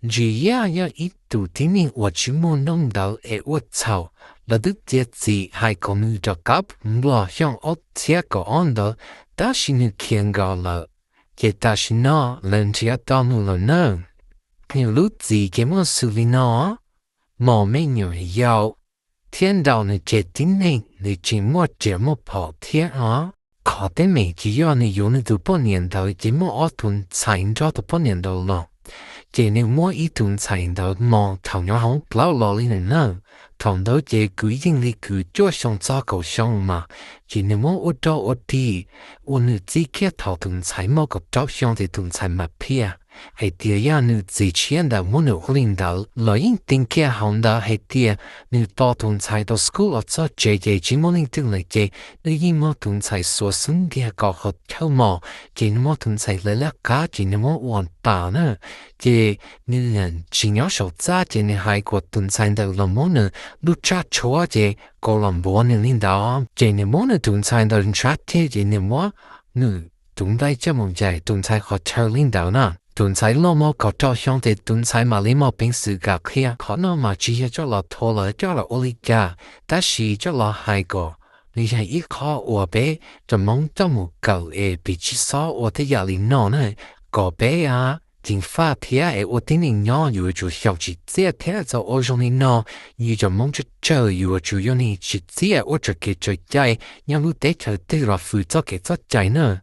只要一度听你我去摸弄到我操，了的节子还可能就搞不了，像我这个安的，但是你看到了，这但是呢，人家到你了呢，你路子给我xử理呢，冇没有要，听到你这听你这么这么跑天啊！考得没只要你有你都半年头，这么我同参加都半年头了。这你我一同参到望同样好不落里人呢，同到这规定你去做上早狗上嘛，这你我到我地，我你自己头同参某个照相的同参嘛片。係啲人你之前的我哋領導，來應定嘅行的係啲你多同才到 school 做姐姐只冇你定嚟嘅，你應冇同才所生嘅個學透冇，只你冇同才嚟啦家，只你冇玩把呢，只你人只要手揸，只你係個同才的老母呢，你揸錯只個人冇你領導，只你冇你同才的人揸嘅，只你冇你同大家冇在同才學透領導呢。tuần sai lo mò có trò xong thì tuần sai mà lấy mò bình sự gặp kia khó nó mà chỉ cho là thô là cho là ô lý cha ta chỉ cho là hai個你係一khó我bé就蒙到冇夠誒比起少我的壓力孬呢個bé啊淨發帖誒我聽你孬有就小氣這帖就我用你孬你就蒙着這有就用你去這我就給最佳讓你得到對了負責給做ใจ呢